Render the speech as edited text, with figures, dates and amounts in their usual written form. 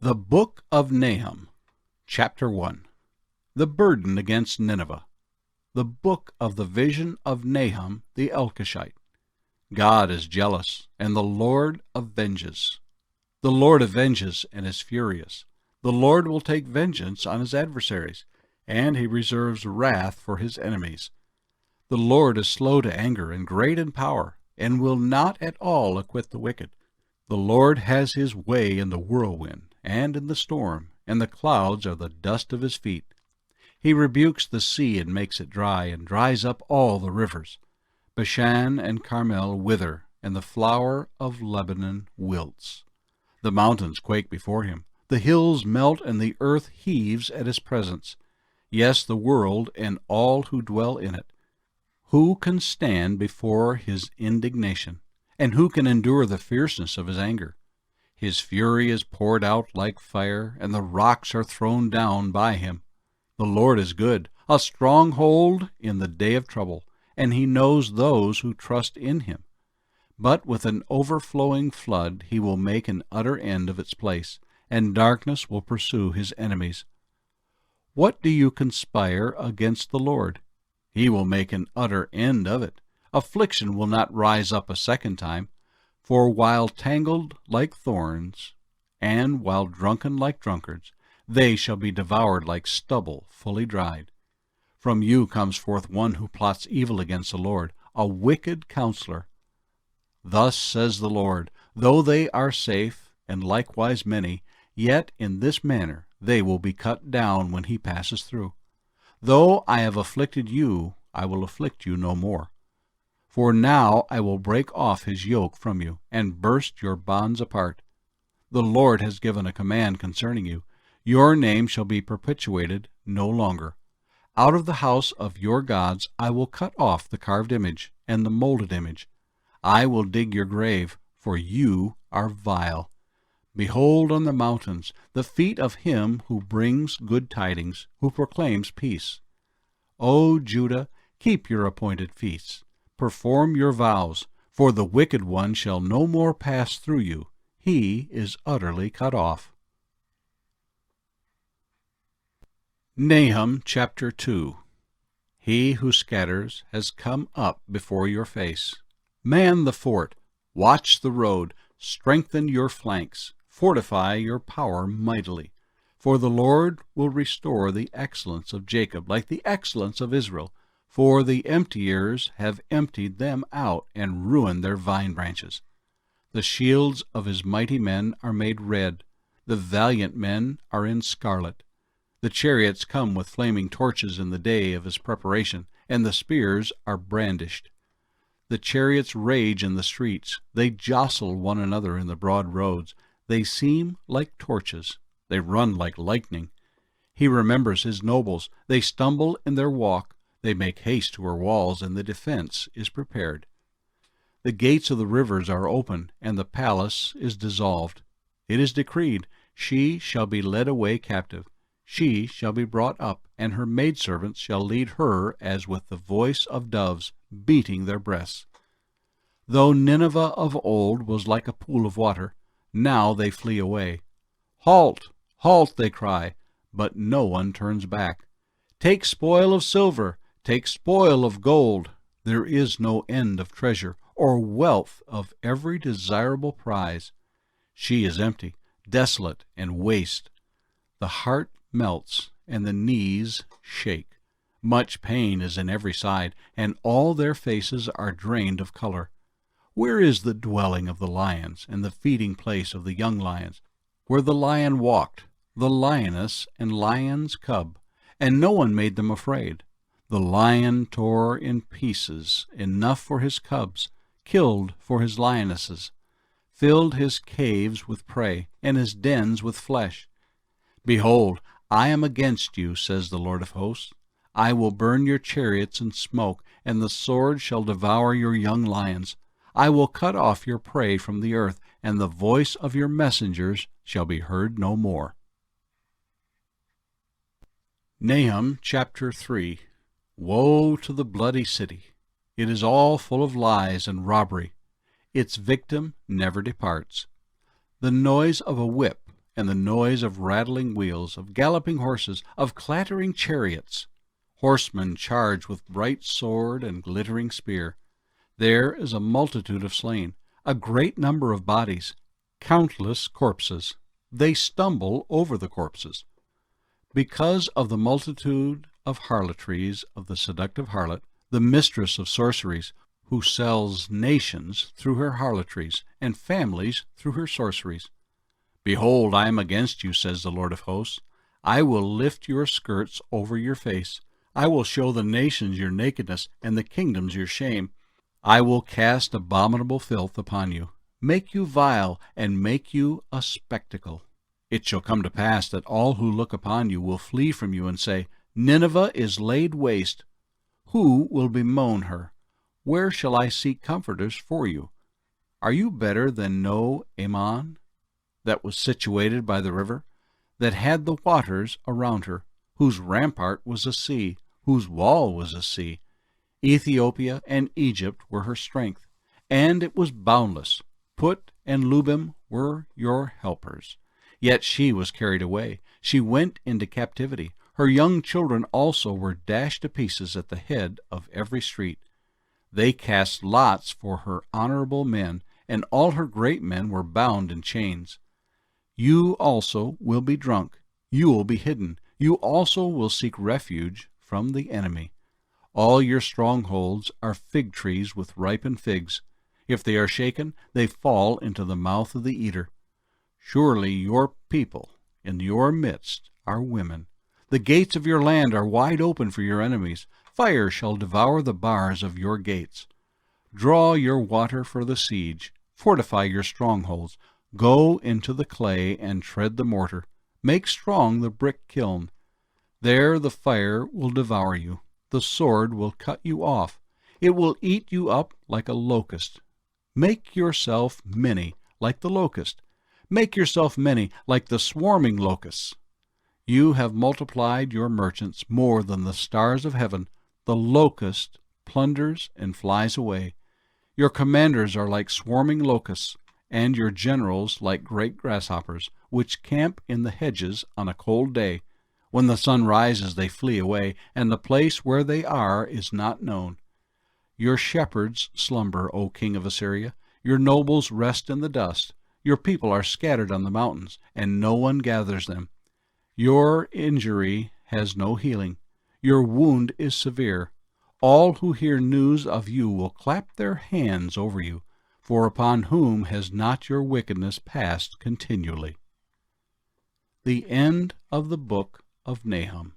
The Book of Nahum, Chapter 1. The Burden against Nineveh. The Book of the Vision of Nahum the Elkoshite. God is jealous, and the Lord avenges. The Lord avenges and is furious. The Lord will take vengeance on his adversaries, and he reserves wrath for his enemies. The Lord is slow to anger and great in power, and will not at all acquit the wicked. The Lord has his way in the whirlwind and in the storm, and the clouds are the dust of his feet. He rebukes the sea and makes it dry, and dries up all the rivers. Bashan and Carmel wither, and the flower of Lebanon wilts. The mountains quake before him, the hills melt, and the earth heaves at his presence. Yes, the world and all who dwell in it. Who can stand before his indignation? And who can endure the fierceness of his anger? His fury is poured out like fire, and the rocks are thrown down by him. The Lord is good, a stronghold in the day of trouble, and he knows those who trust in him. But with an overflowing flood he will make an utter end of its place, and darkness will pursue his enemies. What do you conspire against the Lord? He will make an utter end of it. Affliction will not rise up a second time. For while tangled like thorns, and while drunken like drunkards, they shall be devoured like stubble fully dried. From you comes forth one who plots evil against the Lord, a wicked counselor. Thus says the Lord, though they are safe, and likewise many, yet in this manner they will be cut down when he passes through. Though I have afflicted you, I will afflict you no more. For now I will break off his yoke from you, and burst your bonds apart. The Lord has given a command concerning you. Your name shall be perpetuated no longer. Out of the house of your gods I will cut off the carved image and the molded image. I will dig your grave, for you are vile. Behold on the mountains the feet of him who brings good tidings, who proclaims peace. O Judah, keep your appointed feasts. Perform your vows, for the wicked one shall no more pass through you. He is utterly cut off. Nahum chapter 2. He who scatters has come up before your face. Man the fort, watch the road, strengthen your flanks, fortify your power mightily. For the Lord will restore the excellence of Jacob like the excellence of Israel. For the emptiers have emptied them out and ruined their vine branches. The shields of his mighty men are made red. The valiant men are in scarlet. The chariots come with flaming torches in the day of his preparation, and the spears are brandished. The chariots rage in the streets. They jostle one another in the broad roads. They seem like torches. They run like lightning. He remembers his nobles. They stumble in their walk. They make haste to her walls, and the defense is prepared. The gates of the rivers are open, and the palace is dissolved. It is decreed, she shall be led away captive. She shall be brought up, and her maidservants shall lead her as with the voice of doves, beating their breasts. Though Nineveh of old was like a pool of water, now they flee away. Halt, halt, they cry, but no one turns back. Take spoil of silver. Take spoil of gold. There is no end of treasure, or wealth of every desirable prize. She is empty, desolate, and waste. The heart melts, and the knees shake. Much pain is in every side, and all their faces are drained of color. Where is the dwelling of the lions, and the feeding place of the young lions, where the lion walked, the lioness and lion's cub, and no one made them afraid? The lion tore in pieces enough for his cubs, killed for his lionesses, filled his caves with prey, and his dens with flesh. Behold, I am against you, says the Lord of hosts. I will burn your chariots in smoke, and the sword shall devour your young lions. I will cut off your prey from the earth, and the voice of your messengers shall be heard no more. Nahum chapter 3. Woe to the bloody city! It is all full of lies and robbery. Its victim never departs. The noise of a whip and the noise of rattling wheels, of galloping horses, of clattering chariots. Horsemen charge with bright sword and glittering spear. There is a multitude of slain, a great number of bodies, countless corpses. They stumble over the corpses. Because of the multitude of harlotries of the seductive harlot, the mistress of sorceries, who sells nations through her harlotries, and families through her sorceries. Behold, I am against you, says the Lord of hosts. I will lift your skirts over your face. I will show the nations your nakedness, and the kingdoms your shame. I will cast abominable filth upon you, make you vile, and make you a spectacle. It shall come to pass that all who look upon you will flee from you and say, Nineveh is laid waste. Who will bemoan her? Where shall I seek comforters for you? Are you better than Nahum, that was situated by the river, that had the waters around her, whose rampart was a sea, whose wall was a sea? Ethiopia and Egypt were her strength, and it was boundless. Put and Lubim were your helpers. Yet she was carried away. She went into captivity. Her young children also were dashed to pieces at the head of every street. They cast lots for her honorable men, and all her great men were bound in chains. You also will be drunk. You will be hidden. You also will seek refuge from the enemy. All your strongholds are fig trees with ripened figs. If they are shaken, they fall into the mouth of the eater. Surely your people in your midst are women. The gates of your land are wide open for your enemies. Fire shall devour the bars of your gates. Draw your water for the siege. Fortify your strongholds. Go into the clay and tread the mortar. Make strong the brick kiln. There the fire will devour you. The sword will cut you off. It will eat you up like a locust. Make yourself many like the locust. Make yourself many like the swarming locusts. You have multiplied your merchants more than the stars of heaven. The locust plunders and flies away. Your commanders are like swarming locusts, and your generals like great grasshoppers, which camp in the hedges on a cold day. When the sun rises, they flee away, and the place where they are is not known. Your shepherds slumber, O king of Assyria. Your nobles rest in the dust. Your people are scattered on the mountains, and no one gathers them. Your injury has no healing. Your wound is severe. All who hear news of you will clap their hands over you, for upon whom has not your wickedness passed continually? The end of the book of Nahum.